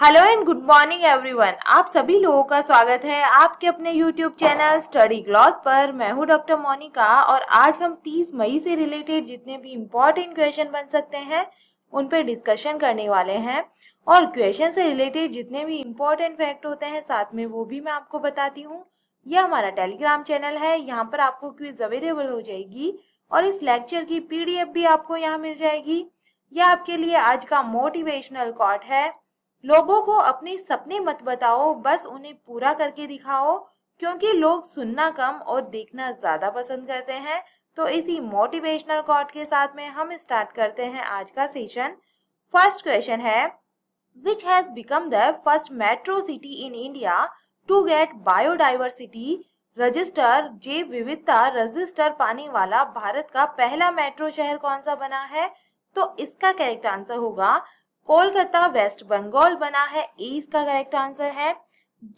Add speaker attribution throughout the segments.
Speaker 1: Hello and good morning everyone. आप सभी लोगों का स्वागत है आपके अपने यूट्यूब चैनल स्टडी ग्लॉस पर। मैं हूं डॉक्टर मोनिका और आज हम 30 मई से रिलेटेड जितने भी इम्पोर्टेंट क्वेश्चन बन सकते हैं उन पर डिस्कशन करने वाले हैं। और क्वेश्चन से रिलेटेड जितने भी इम्पोर्टेंट फैक्ट होते हैं साथ में वो भी मैं आपको बताती हूँ। यह हमारा टेलीग्राम चैनल है, यहाँ पर आपको क्विज अवेलेबल हो जाएगी और इस लेक्चर की PDF भी आपको यहाँ मिल जाएगी। यह आपके लिए आज का मोटिवेशनल कोट है। लोगों को अपने सपने मत बताओ, बस उन्हें पूरा करके दिखाओ, क्योंकि लोग सुनना कम और देखना ज्यादा पसंद करते हैं। तो इसी मोटिवेशनल कोट के साथ में हम स्टार्ट करते हैं आज का सेशन। फर्स्ट क्वेश्चन है, which has become the first metro city in India to get biodiversity register जैव विविधता रजिस्टर पाने वाला भारत का पहला मेट्रो शहर कौन सा बना है? तो इसका करेक्ट आंसर होगा कोलकाता। वेस्ट बंगाल बना है, ए इसका करेक्ट आंसर है।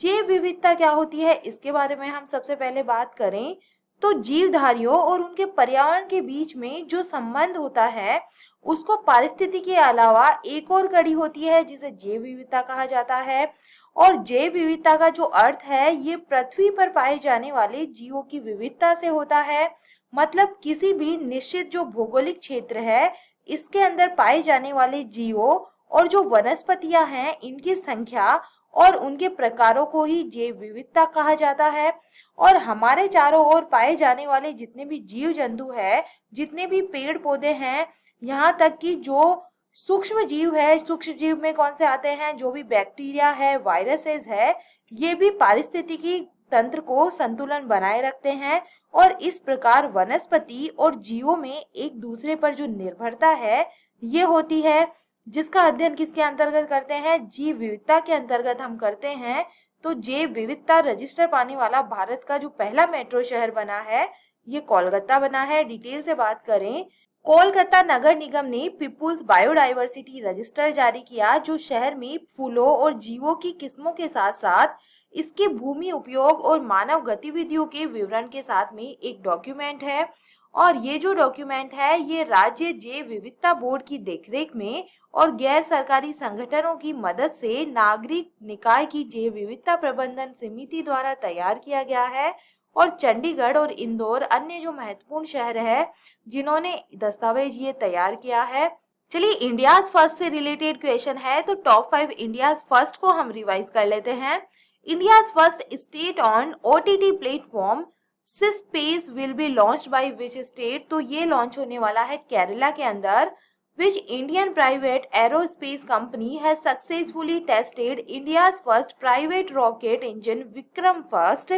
Speaker 1: जैव विविधता क्या होती है इसके बारे में हम सबसे पहले बात करें तो जीवधारियों और उनके पर्यावरण के बीच में जो संबंध होता है उसको पारिस्थितिकी के अलावा एक और कड़ी होती है जिसे जैव विविधता कहा जाता है। और जैव विविधता का जो अर्थ है ये पृथ्वी पर पाए जाने वाले जीवों की विविधता से होता है। मतलब किसी भी निश्चित जो भौगोलिक क्षेत्र है इसके अंदर पाए जाने वाले जीवों और जो वनस्पतियां हैं इनकी संख्या और उनके प्रकारों को ही जैव विविधता कहा जाता है। और हमारे चारों ओर पाए जाने वाले जितने भी जीव जंतु है, जितने भी पेड़ पौधे हैं, यहाँ तक कि जो सूक्ष्म जीव है, सूक्ष्म जीव में कौन से आते हैं, जो भी बैक्टीरिया है, वायरसेस है, ये भी पारिस्थितिकी तंत्र को संतुलन बनाए रखते हैं। और इस प्रकार वनस्पति और जीवों में एक दूसरे पर जो निर्भरता है ये होती है, जिसका अध्ययन किसके अंतर्गत करते हैं? जीव विविधता के अंतर्गत हम करते हैं। तो जैव विविधता रजिस्टर पाने वाला भारत का जो पहला मेट्रो शहर बना है ये कोलकाता बना है। डिटेल से बात करें, कोलकाता नगर निगम ने पीपुल्स बायोडाइवर्सिटी रजिस्टर जारी किया जो शहर में फूलों और जीवों की किस्मों के साथ साथ इसके भूमि उपयोग और मानव गतिविधियों के विवरण के साथ में एक डॉक्यूमेंट है। और ये जो डॉक्यूमेंट है ये राज्य जैव विविधता बोर्ड की देखरेख में और गैर सरकारी संगठनों की मदद से नागरिक निकाय की जैव विविधता प्रबंधन समिति द्वारा तैयार किया गया है। और चंडीगढ़ और इंदौर अन्य जो महत्वपूर्ण शहर है जिन्होंने दस्तावेज ये तैयार किया है। चलिए इंडिया फर्स्ट से रिलेटेड क्वेश्चन है तो टॉप 5 इंडिया फर्स्ट को हम रिवाइज कर लेते हैं। India first state on OTT platform CSpace will be launched by which state? तो ये लॉन्च होने वाला है केरला के अंदर। Which Indian private aerospace company has successfully tested India's first private rocket engine Vikram first?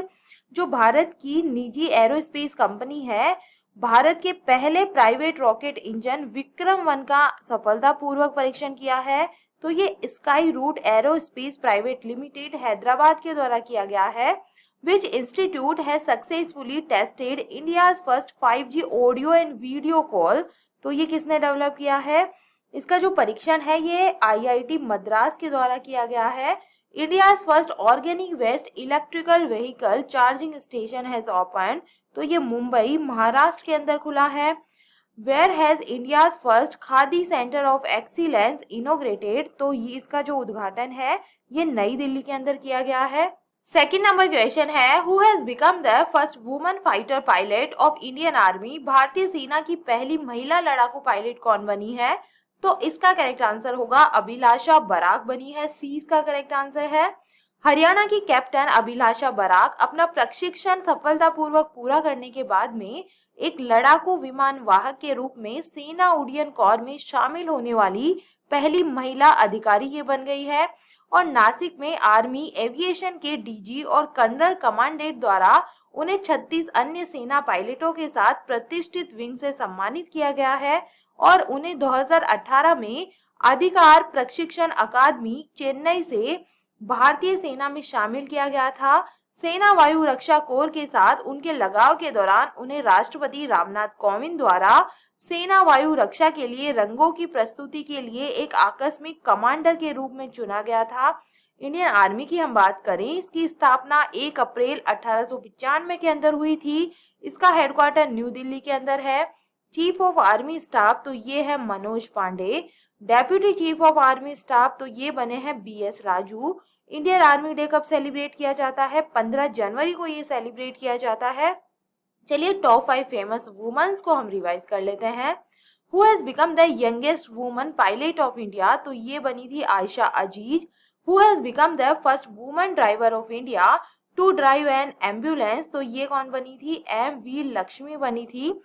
Speaker 1: जो भारत की निजी एरोस्पेस कंपनी है, भारत के पहले प्राइवेट रॉकेट इंजन विक्रम 1 का सफलतापूर्वक परीक्षण किया है। तो ये Skyroot Aerospace Private Limited Hyderabad के द्वारा किया गया है। Which institute has successfully tested India's first 5G audio and video call? तो ये किसने डेवलप किया है? इसका जो परीक्षण है ये IIT मद्रास के द्वारा किया गया है। India's first organic waste electrical vehicle charging station has open? तो ये मुंबई महाराष्ट्र के अंदर खुला है। Where has India's first khadi centre of excellence inaugurated? तो ये इसका जो उद्घाटन है ये नई दिल्ली के अंदर किया गया है। सेकेंड नंबर क्वेश्चन है, who has become the first woman fighter pilot of Indian army? भारतीय सेना की पहली महिला लड़ाकू पायलट कौन बनी है? तो इसका करेक्ट आंसर होगा अभिलाषा बराक बनी है, सी इसका करेक्ट आंसर है। हरियाणा की कैप्टन अभिलाषा बराक अपना प्रशिक्षण सफलतापूर्वक पूरा करने के बाद में एक लड़ाकू विमान वाहक के रूप में सेना उड्डयन कोर में शामिल होने वाली पहली महिला अधिकारी ये बन गई है। और नासिक में आर्मी एविएशन के DG और कर्नल कमांडेंट द्वारा उन्हें 36 अन्य सेना पायलटों के साथ प्रतिष्ठित विंग से सम्मानित किया गया है। और उन्हें 2018 में अधिकार प्रशिक्षण अकादमी चेन्नई से भारतीय सेना में शामिल किया गया था। सेना वायु रक्षा कोर के साथ उनके लगाव के दौरान उन्हें राष्ट्रपति रामनाथ कोविंद द्वारा सेना वायु रक्षा के लिए रंगों की प्रस्तुति के लिए एक आकस्मिक कमांडर के रूप में चुना गया था। इंडियन आर्मी की हम बात करें, इसकी स्थापना 1 अप्रैल 1895 के अंदर हुई थी। इसका हेडक्वार्टर न्यू दिल्ली के अंदर है। चीफ ऑफ आर्मी स्टाफ तो ये है Manoj Pande. Deputy chief of army staff तो ये बने हैं BS Raju. Indian army day कब सेलिब्रेट किया जाता है? 15 जनवरी को ये सेलिब्रेट किया जाता है। चलिए टॉप 5 फेमस वुमेन्स को हम रिवाइज कर लेते हैं। Who has become the youngest woman pilot of India? तो ये बनी थी Ayesha Aziz. Who has become the first woman driver of India to drive an ambulance? तो ये कौन बनी थी? MV लक्ष्मी बनी थी।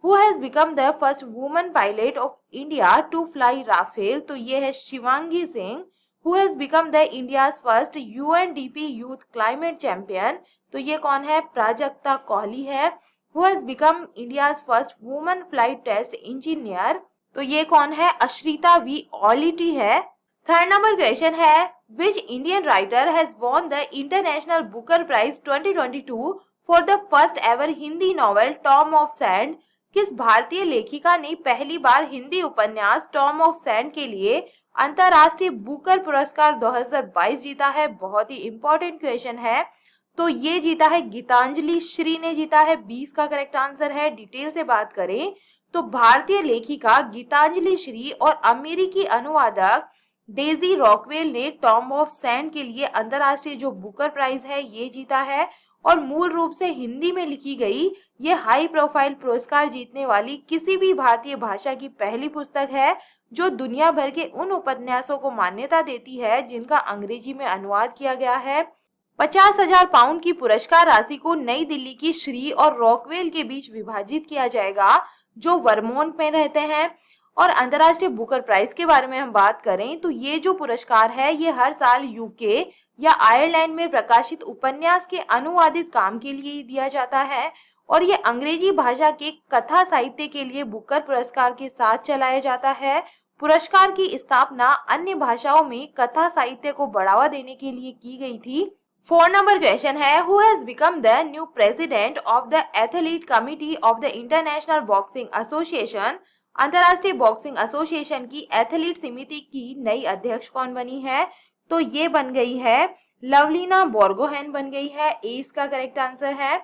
Speaker 1: Who has become the first woman pilot of India to fly Rafale? तो ये है Shivangi Singh. Who has become the India's first UNDP youth climate champion? तो ये कौन है? प्राजक्ता कोहली है। Who has become India's first woman flight test engineer? तो ये कौन है? अश्रिता V ऑलिटी है। थर्ड नंबर क्वेश्चन है, which Indian writer has won the International Booker Prize 2022 for the first ever Hindi novel Tom of sand? किस भारतीय लेखिका ने पहली बार हिंदी उपन्यास टॉम ऑफ सैंड के लिए अंतर्राष्ट्रीय बुकर पुरस्कार 2022 जीता है? बहुत ही इंपॉर्टेंट क्वेश्चन है। तो ये जीता है गीतांजलि श्री ने जीता है। 20 का करेक्ट आंसर है। डिटेल से बात करें तो भारतीय लेखिका गीतांजलि श्री और अमेरिकी अनुवादक डेजी रॉकवेल ने टॉम ऑफ सैंड के लिए अंतर्राष्ट्रीय जो बुकर प्राइज है ये जीता है। और मूल रूप से हिंदी में लिखी गई ये हाई प्रोफाइल पुरस्कार जीतने वाली किसी भी भारतीय भाषा की पहली पुस्तक है जो दुनिया भर के उन उपन्यासों को मान्यता देती है जिनका अंग्रेजी में अनुवाद किया गया है। 50,000 पाउंड की पुरस्कार राशि को नई दिल्ली की श्री और रॉकवेल के बीच विभाजित किया जाएगा जो वर्मोंट में रहते हैं। और अंतर्राष्ट्रीय बुकर प्राइज के बारे में हम बात करें तो ये जो पुरस्कार है ये हर साल UK या आयरलैंड में प्रकाशित उपन्यास के अनुवादित काम के लिए दिया जाता है। और ये अंग्रेजी भाषा के कथा साहित्य के लिए बुकर पुरस्कार के साथ चलाया जाता है। पुरस्कार की स्थापना अन्य भाषाओं में कथा साहित्य को बढ़ावा देने के लिए की गई थी। 4 नंबर क्वेश्चन है, who has become the new president of the athlete committee of the international boxing association? अंतर्राष्ट्रीय बॉक्सिंग एसोसिएशन की एथलीट समिति की नई अध्यक्ष कौन बनी है? तो ये बन गई है लवलीना बोर्गोहेन बन गई है। ए इसका करेक्ट आंसर है।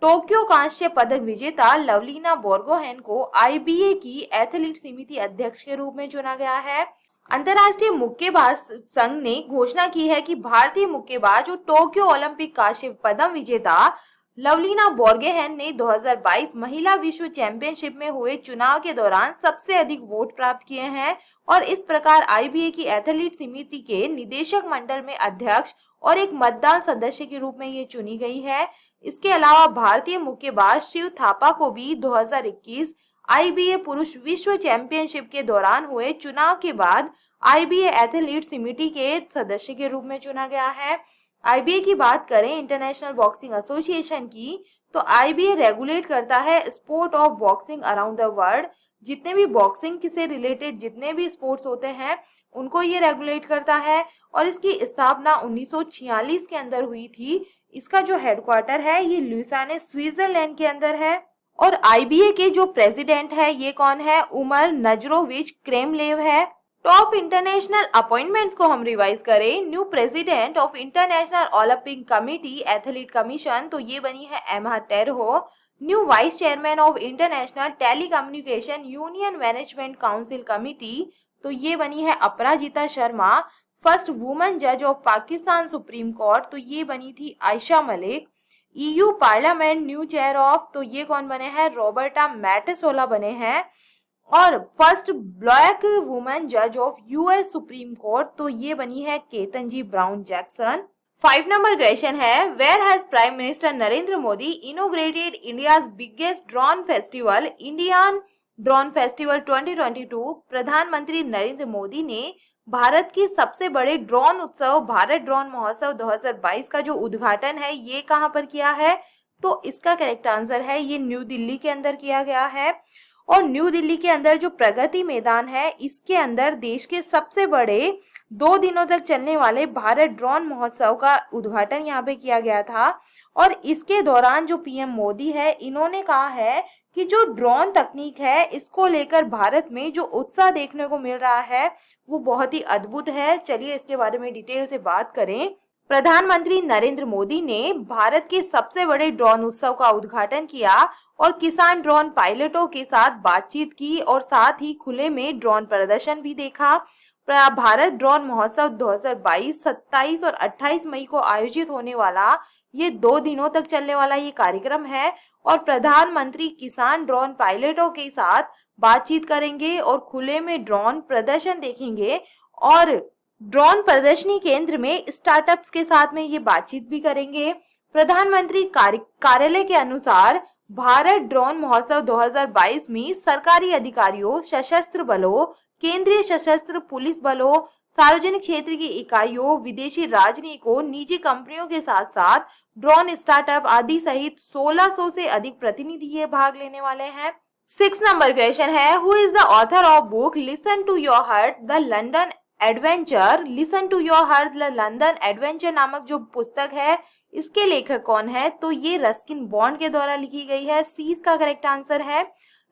Speaker 1: टोक्यो कांस्य पदक विजेता लवलीना बोर्गोहेन को IBA की एथलीट समिति अध्यक्ष के रूप में चुना गया है। अंतर्राष्ट्रीय मुक्केबाज संघ ने घोषणा की है कि भारतीय मुक्केबाज और टोक्यो ओलंपिक कांस्य पदक विजेता लवलीना बोर्गोहेन ने 2022 महिला विश्व चैंपियनशिप में हुए चुनाव के दौरान सबसे अधिक वोट प्राप्त किए हैं और इस प्रकार IBA की एथलीट समिति के निदेशक मंडल में अध्यक्ष और एक मतदान सदस्य के रूप में ये चुनी गई है। इसके अलावा भारतीय मुक्केबाज शिव थापा को भी 2021 IBA पुरुष विश्व चैंपियनशिप के दौरान हुए चुनाव के बाद IBA एथलीट समिति के सदस्य के रूप में चुना गया है। IBA की बात करें इंटरनेशनल बॉक्सिंग एसोसिएशन की तो IBA रेगुलेट करता है sport of boxing around the world. जितने भी बॉक्सिंग से रिलेटेड जितने भी स्पोर्ट्स होते हैं उनको ये रेगुलेट करता है और इसकी स्थापना 1946 के अंदर हुई थी। इसका जो हेडक्वार्टर है ये लुसाने स्विट्जरलैंड के अंदर है। और IBA के जो प्रेसिडेंट है ये कौन है? उमर नजरोविच क्रेमलेव है। टॉप इंटरनेशनल अपॉइंटमेंट्स को हम रिवाइज करें, new president of international Olympic committee athlete commission तो ये बनी है Emma Terho. New vice chairman of international telecommunication union management council committee तो ये बनी है अपराजिता शर्मा। फर्स्ट वुमेन जज ऑफ पाकिस्तान सुप्रीम कोर्ट तो ये बनी थी Ayesha Malik. EU parliament new chair of तो ये कौन बने हैं? रॉबर्टा मैटेसोला बने हैं। और फर्स्ट ब्लैक वुमेन जज ऑफ US सुप्रीम कोर्ट तो ये बनी है Ketanji Brown Jackson. 5 number question है, where has prime minister Narendra Modi inaugurated India's biggest drone festival Indian drone festival 2022? प्रधानमंत्री नरेंद्र मोदी ने भारत की सबसे बड़े ड्रोन उत्सव भारत ड्रोन महोत्सव 2022 का जो उद्घाटन है ये कहां पर किया है? तो इसका करेक्ट आंसर है ये न्यू दिल्ली के अंदर किया गया है। और न्यू दिल्ली के अंदर जो प्रगति मैदान है इसके अंदर देश के सबसे बड़े 2 दिनों तक चलने वाले भारत ड्रोन महोत्सव का उद्घाटन यहाँ पे किया गया था। और इसके दौरान जो PM मोदी है इन्होंने कहा है कि जो ड्रोन तकनीक है इसको लेकर भारत में जो उत्साह देखने को मिल रहा है वो बहुत ही अद्भुत है। चलिए इसके बारे में डिटेल से बात करें। प्रधानमंत्री नरेंद्र मोदी ने भारत के सबसे बड़े ड्रोन उत्सव का उद्घाटन किया और किसान ड्रोन पायलटों के साथ बातचीत की और साथ ही खुले में ड्रोन प्रदर्शन भी देखा। भारत ड्रोन महोत्सव 2022 27 और 28 मई को आयोजित होने वाला ये 2 दिनों तक चलने वाला ये कार्यक्रम है और प्रधानमंत्री किसान ड्रोन पायलटों के साथ बातचीत करेंगे और खुले में ड्रोन प्रदर्शन देखेंगे और ड्रोन प्रदर्शनी केंद्र में स्टार्टअप्स के साथ में ये बातचीत भी करेंगे। प्रधानमंत्री कार्यालय के अनुसार भारत ड्रोन महोत्सव 2022 में सरकारी अधिकारियों, सशस्त्र बलों, केंद्रीय सशस्त्र पुलिस बलों, सार्वजनिक क्षेत्र की इकाइयों, विदेशी राजनयिकों, निजी कंपनियों के साथ साथ ड्रोन स्टार्टअप आदि सहित 1600 से अधिक प्रतिनिधि ये भाग लेने वाले हैं। 6 नंबर क्वेश्चन है, who is the author of book listen to your heart the London adventure. Listen to your heart the London adventure नामक जो पुस्तक है इसके लेखक कौन है? तो ये रस्किन बॉन्ड के द्वारा लिखी गई है। सी इसका करेक्ट आंसर है।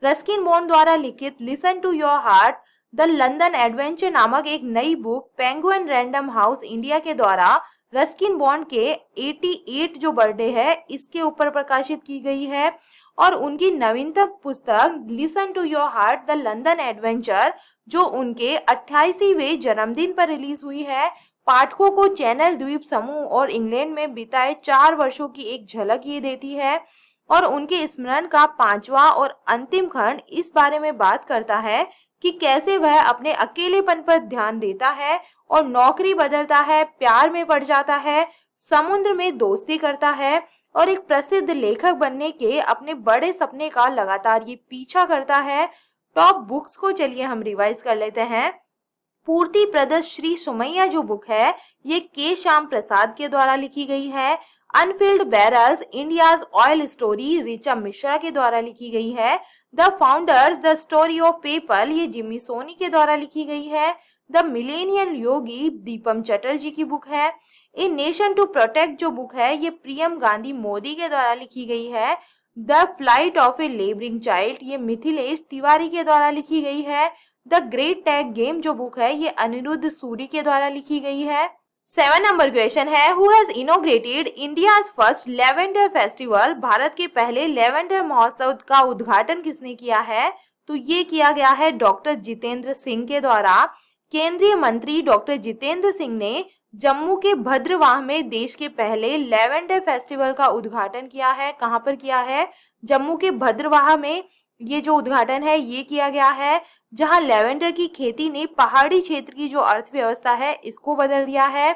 Speaker 1: रस्किन बॉन्ड द्वारा लिखित listen to your heart the London adventure नामक एक नई book Penguin Random House India के द्वारा रस्किन बॉन्ड के 88 जो बर्थडे है इसके ऊपर प्रकाशित की गई है और उनकी नवीनतम पुस्तक listen to your heart the London adventure जो उनके 88वें जन्मदिन पर रिलीज हुई है, पाठकों को चैनल द्वीप समूह और इंग्लैंड में बिताए 4 वर्षों की एक झलक ये देती है और उनके स्मरण का 5वां और अंतिम खंड इस बारे में बात करता है कि कैसे वह अपने अकेलेपन पर ध्यान देता है और नौकरी बदलता है, प्यार में पड़ जाता है, समुद्र में दोस्ती करता है और एक प्रसिद्ध लेखक बनने के अपने बड़े सपने का लगातार ये पीछा करता है। टॉप बुक्स को चलिए हम रिवाइज कर लेते हैं। पूर्ति प्रदर्श श्री सुमैया जो बुक है ये के श्याम प्रसाद के द्वारा लिखी गई है। Anfield barrels India's oil story Richa Mishra के द्वारा लिखी गई है। The founders the story of PayPal ये जिमी सोनी के द्वारा लिखी गई है। द मिलेनियल योगी दीपम चटर्जी की बुक है। ए नेशन टू प्रोटेक्ट जो बुक है ये प्रियम गांधी मोदी के द्वारा लिखी गई है। The flight of A labouring child ये मिथिलेश तिवारी के द्वारा लिखी गई है। द ग्रेट टैग गेम जो बुक है ये अनिरुद्ध सूरी के द्वारा लिखी गई है। 7 नंबर क्वेश्चन है, who has inaugurated India's first lavender festival. Bharat के पहले लेवेंडर महोत्सव का उद्घाटन किसने किया है? तो ये किया गया है डॉक्टर जितेंद्र सिंह के द्वारा। केंद्रीय मंत्री डॉक्टर जितेंद्र सिंह ने जम्मू के भद्रवाह में देश के पहले लेवेंडर फेस्टिवल का उद्घाटन किया है। कहां पर किया है? जम्मू के भद्रवाह में ये जो उद्घाटन है ये किया गया है, जहां लेवेंडर की खेती ने पहाड़ी क्षेत्र की जो अर्थव्यवस्था है इसको बदल दिया है।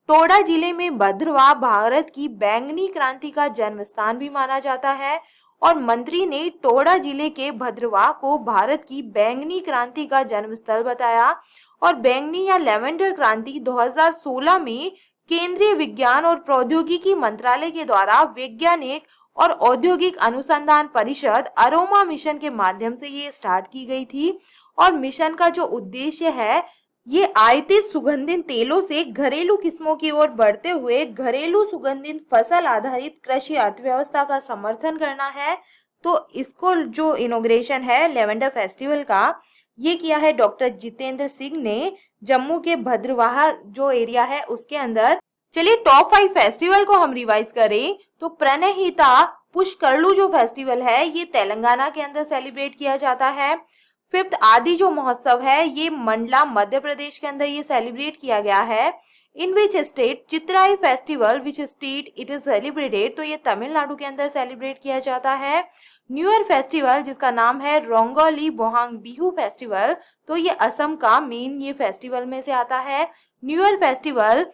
Speaker 1: टोडा जिले में भद्रवाह भारत की बैंगनी क्रांति का जन्म स्थान भी माना जाता है और मंत्री ने टोडा जिले के भद्रवाह को भारत की बैंगनी क्रांति का जन्म स्थल बताया और बैंगनी या लेवेंडर क्रांति 2016 में केंद्रीय विज्ञान और प्रौद्योगिकी मंत्रालय के द्वारा वैज्ञानिक और औद्योगिक अनुसंधान परिषद अरोमा मिशन के माध्यम से ये स्टार्ट की गई थी और मिशन का जो उद्देश्य है ये आयातित सुगंधित तेलों से घरेलू किस्मों की ओर बढ़ते हुए घरेलू सुगंधित फसल आधारित कृषि अर्थव्यवस्था का समर्थन करना है। तो इसको जो इनोग्रेशन है लेवेंडर फेस्टिवल का ये किया है डॉक्टर जितेंद्र सिंह ने जम्मू के भद्रवाह जो एरिया है उसके अंदर। चलिए टॉप 5 फेस्टिवल को हम रिवाइज करें तो प्रणहिता पुष्करलू जो फेस्टिवल है ये तेलंगाना के अंदर सेलिब्रेट किया जाता है। 5th आदि जो महोत्सव है ये मंडला मध्य प्रदेश के अंदर ये सेलिब्रेट किया गया है। In which state Chithirai festival which state it is celebrated तो ये तमिलनाडु के अंदर सेलिब्रेट किया जाता है। न्यू ईयर फेस्टिवल जिसका नाम है रोंगोली बोहांग बिहू फेस्टिवल तो ये असम का मेन ये फेस्टिवल में से आता है। New year festival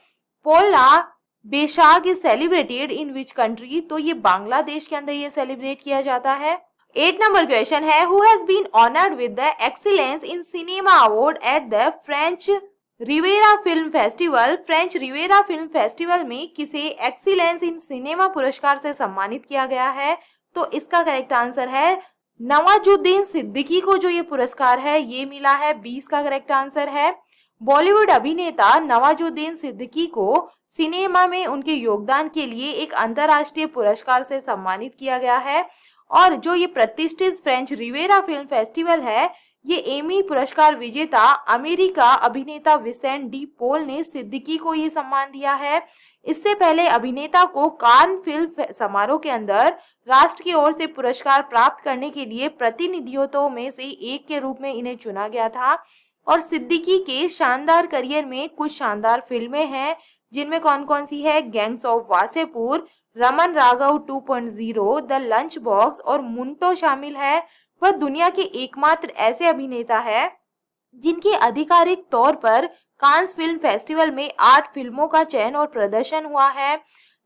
Speaker 1: Pohela Boishakh is celebrated in which country तो ये बांग्लादेश के अंदर ये सेलिब्रेट किया जाता है। 8 नंबर क्वेश्चन है, who has been honoured with the excellence in cinema award at the French Riviera film festival. French Riviera film festival में किसे एक्सीलेंस इन सिनेमा पुरस्कार से सम्मानित किया गया है? तो इसका करेक्ट आंसर है नवाजुद्दीन सिद्दीकी को जो ये पुरस्कार है ये मिला है। 20 का करेक्ट आंसर है। बॉलीवुड अभिनेता नवाजुद्दीन सिद्दीकी को सिनेमा में उनके योगदान के लिए एक अंतर्राष्ट्रीय पुरस्कार से सम्मानित किया गया है और जो ये प्रतिष्ठित फ्रेंच रिवेरा फिल्म फेस्टिवल है ये एमी पुरस्कार विजेता अमेरिका अभिनेता विसेंट डी पोल ने सिद्दीकी को ये सम्मान दिया है। इससे पहले अभिनेता को कान फिल्म समारोह के अंदर राष्ट्र की ओर से पुरस्कार प्राप्त करने के लिए प्रतिनिधियों में से एक के रूप में इन्हें चुना गया था। और सिद्दीकी के शानदार करियर में कुछ शानदार फिल्में हैं, जिनमें कौन कौन सी है? Gangs of Wasseypur, Raman Raghav 2.0, the lunch box और मुंटो शामिल है। वह दुनिया के एकमात्र ऐसे अभिनेता है जिनकी आधिकारिक तौर पर कांस फिल्म फेस्टिवल में 8 फिल्मों का चयन और प्रदर्शन हुआ है।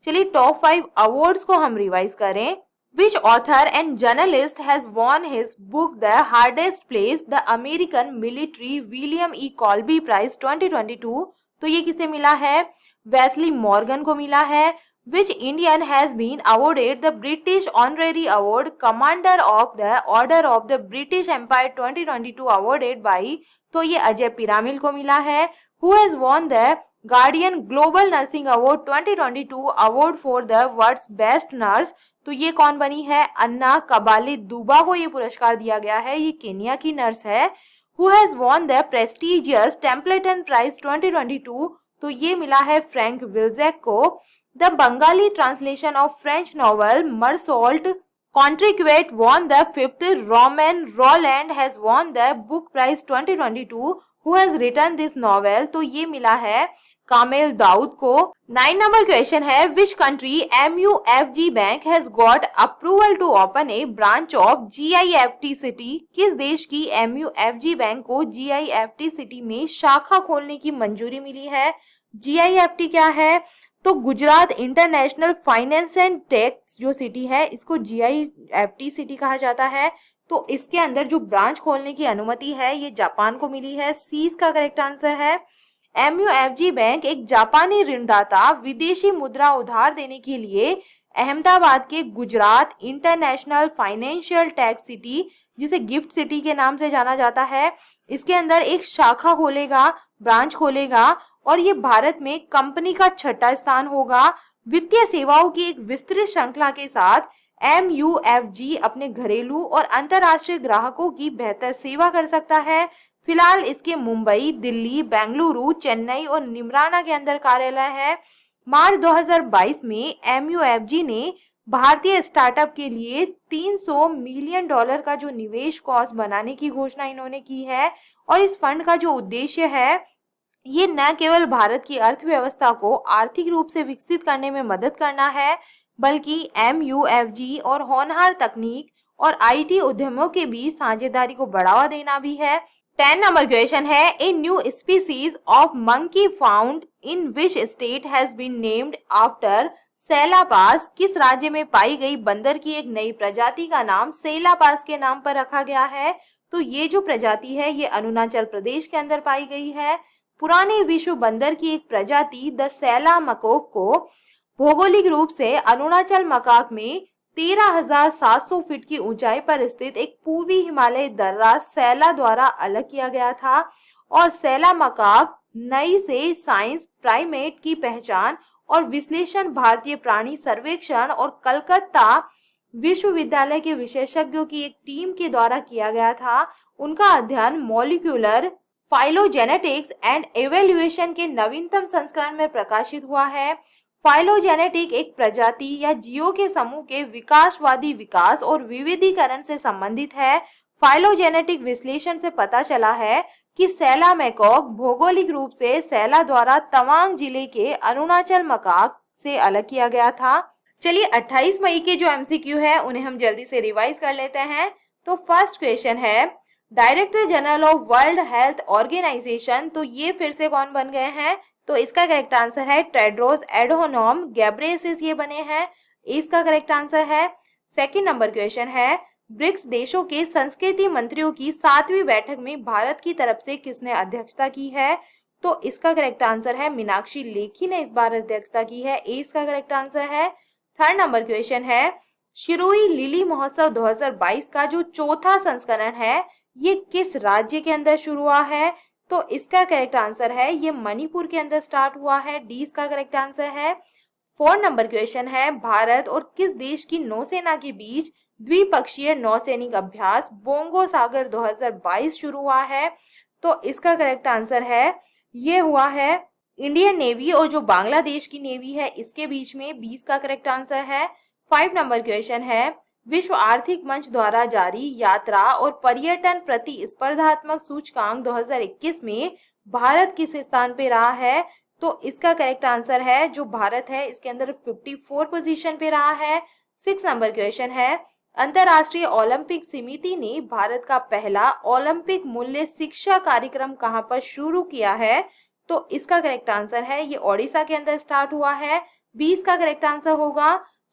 Speaker 1: चलिए टॉप 5 अवार्ड्स को हम रिवाइज करें। Which author and journalist has won his book The Hardest Place, the American Military William E. Colby Prize 2022? तो ये किसे मिला है? वेस्ली मॉर्गन को मिला है। Which Indian has been awarded the British Honorary Award Commander of the Order of the British Empire 2022 awarded by? तो ये अजय पिरामिल को मिला है। Who has won the Guardian Global Nursing Award 2022 Award for the World's Best Nurse? तो ये कौन बनी है? अन्ना कबाली दुबा को ये पुरस्कार दिया गया है। ये केनिया की नर्स है। Who has won the prestigious Templeton Prize 2022? तो ये मिला है फ्रैंक विल्जेक को। The Bengali translation of French novel Marsault Contriquet won the 5th. Roman Roland has won the Book Prize 2022. Who has written this novel? तो ये मिला है Carmel Dawood को। 9 नंबर क्वेश्चन है, which country MUFG bank has got approval to open a branch of GIFT city? किस देश की MUFG bank को GIFT सिटी में शाखा खोलने की मंजूरी मिली है? GIFT क्या है? तो Gujarat international finance and tech जो सिटी है, इसको GIFT सिटी कहा जाता है। तो इसके अंदर जो ब्रांच खोलने की अनुमति है ये जापान को मिली है। सी इसका करेक्ट आंसर है। MUFG बैंक एक जापानी ऋणदाता विदेशी मुद्रा उधार देने के लिए अहमदाबाद के Gujarat international financial tax city, जिसे गिफ्ट सिटी के नाम से जाना जाता है, इसके अंदर एक शाखा खोलेगा, ब्रांच खोलेगा और ये भारत में कंपनी का 6ठा स्थान होगा। वित्तीय सेवाओं की एक विस्तृत श्रृंखला के साथ MUFG अपने घरेलू और अंतर्राष्ट्रीय ग्राहकों की बेहतर सेवा कर सकता है। फिलहाल इसके मुंबई, दिल्ली, बेंगलुरु, चेन्नई और निमराना के अंदर कार्यालय है। मार्च 2022 में MUFG ने भारतीय स्टार्टअप के लिए $300 मिलियन का जो निवेश कोष बनाने की घोषणा इन्होंने की है। और इस फंड का जो उद्देश्य है ये न केवल भारत की अर्थव्यवस्था को आर्थिक रूप से विकसित करने में मदद करना है, बल्कि MUFG और होनहार तकनीक और IT उद्यमों के बीच साझेदारी को बढ़ावा देना भी है। 10 नंबर क्वेश्चन है, a new species of monkey found in which state has been named after Sela Pass? किस राज्य में पाई गई बंदर की एक नई प्रजाति का नाम सेलापास के नाम पर रखा गया है? तो ये जो प्रजाति है ये अरुणाचल प्रदेश के अंदर पाई गई है। पुराने विश्व बंदर की एक प्रजाति द सैला मकोक को भौगोलिक रूप से अरुणाचल मकाक में 13,700 फीट की ऊंचाई पर स्थित एक पूर्वी हिमालय दर्रा सैला द्वारा अलग किया गया था। और सैला मकाक नई से साइंस प्राइमेट की पहचान और विश्लेषण भारतीय प्राणी सर्वेक्षण और कलकत्ता विश्वविद्यालय के विशेषज्ञों की एक टीम के द्वारा किया गया था। उनका अध्ययन मॉलिक्यूलर फाइलोजेनेटिक्स एंड एवेल्युएशन के नवीनतम संस्करण में प्रकाशित हुआ है। फाइलोजेनेटिक एक प्रजाति या जीवों के समूह के विकासवादी विकास और विविधीकरण से संबंधित है। फाइलोजेनेटिक विश्लेषण से पता चला है कि सैला मैकॉक भौगोलिक रूप से सैला द्वारा तवांग जिले के अरुणाचल मकाक से अलग किया गया था। चलिए 28 मई के जो MCQ है उन्हें हम जल्दी से रिवाइज कर लेते हैं। तो फर्स्ट क्वेश्चन है, director general of world health organization, तो ये फिर से कौन बन गए हैं? तो इसका करेक्ट आंसर है टेड्रोस एडोनोम गैब्रेयेसस ये बने हैं। इसका करेक्ट आंसर है। सेकंड नंबर क्वेश्चन है, ब्रिक्स देशों के संस्कृति मंत्रियों की 7वीं बैठक में भारत की तरफ से किसने अध्यक्षता की है? तो इसका करेक्ट आंसर है मीनाक्षी लेखी ने इस बार अध्यक्षता की है। इसका करेक्ट आंसर है। थर्ड नंबर क्वेश्चन है, शिरोई लिली महोत्सव 2022 का जो चौथा संस्करण है ये किस राज्य के अंदर शुरू हुआ है? तो इसका करेक्ट आंसर है ये मणिपुर के अंदर स्टार्ट हुआ है। डी इसका करेक्ट आंसर है। फोर्थ नंबर क्वेश्चन है, भारत और किस देश की नौसेना के बीच द्विपक्षीय नौसैनिक अभ्यास बोंगो सागर 2022 शुरू हुआ है? तो इसका करेक्ट आंसर है, ये हुआ है इंडियन नेवी और जो बांग्लादेश की नेवी है इसके बीच में। 20 का करेक्ट आंसर है। 5 नंबर क्वेश्चन है, विश्व आर्थिक मंच द्वारा जारी यात्रा और पर्यटन प्रतिस्पर्धात्मक सूचकांक 2021 में भारत किस स्थान पे रहा है? तो इसका करेक्ट आंसर है, जो भारत है इसके अंदर 54 पोजीशन पे रहा है। 6 नंबर क्वेश्चन है, अंतरराष्ट्रीय ओलंपिक समिति ने भारत का पहला ओलंपिक मूल्य शिक्षा कार्यक्रम कहां पर शुरू किया है? तो इसका करेक्ट आंसर है, ये ओडिशा के अंदर स्टार्ट हुआ है। 20 का करेक्ट आंसर होगा।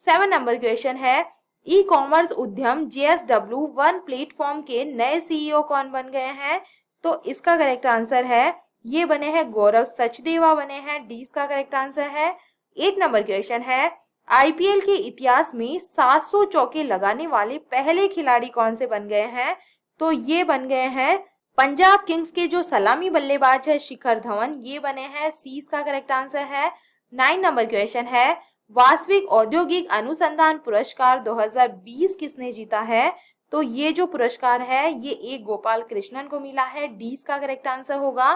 Speaker 1: 7 नंबर क्वेश्चन है, ई कॉमर्स उद्यम JSW वन प्लेटफॉर्म के नए CEO कौन बन गए हैं? तो इसका करेक्ट आंसर है, ये बने हैं गौरव सचदेवा बने हैं। 20 का करेक्ट आंसर है। 8 नंबर क्वेश्चन है, IPL के इतिहास में 700 चौके लगाने वाले पहले खिलाड़ी कौन से बन गए हैं? तो ये बन गए हैं पंजाब किंग्स के जो सलामी बल्लेबाज है शिखर धवन, ये बने हैं। 30 का करेक्ट आंसर है। 9 नंबर क्वेश्चन है, वास्तविक औद्योगिक अनुसंधान पुरस्कार 2020 किसने जीता है? तो ये जो पुरस्कार है ये एक गोपाल कृष्णन को मिला है। 20 का करेक्ट आंसर होगा।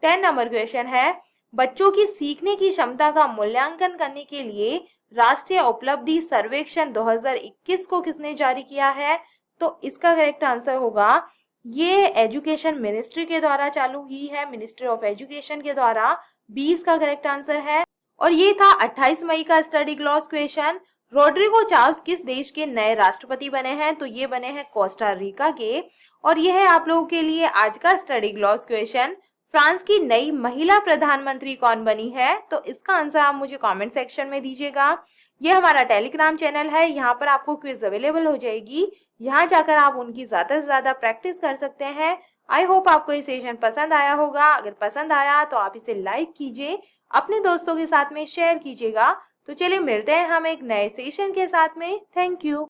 Speaker 1: 10 नंबर क्वेश्चन है, बच्चों की सीखने की क्षमता का मूल्यांकन करने के लिए राष्ट्रीय उपलब्धि सर्वेक्षण 2021 को किसने जारी किया है? तो इसका करेक्ट आंसर होगा, ये एजुकेशन मिनिस्ट्री के द्वारा चालू हुई है, मिनिस्ट्री ऑफ एजुकेशन के द्वारा। 20 का करेक्ट आंसर है। और ये था 28 मई का स्टडी ग्लॉस क्वेश्चन। रोड्रिगो चाव्स किस देश के नए राष्ट्रपति बने हैं? तो ये बने हैं कोस्टा रिका के। और ये है आप लोगों के लिए आज का स्टडी ग्लॉस क्वेश्चन, फ्रांस की नई महिला प्रधानमंत्री कौन बनी है? तो इसका आंसर आप मुझे कमेंट सेक्शन में दीजिएगा। ये हमारा टेलीग्राम चैनल है, यहाँ पर आपको क्विज अवेलेबल हो जाएगी, यहाँ जाकर आप उनकी ज्यादा से ज्यादा प्रैक्टिस कर सकते हैं। आई होप आपको ये सेशन पसंद आया होगा। अगर पसंद आया तो आप इसे लाइक कीजिए, अपने दोस्तों के साथ में शेयर कीजिएगा। तो चलिए मिलते हैं हम एक नए सेशन के साथ में। Thank you.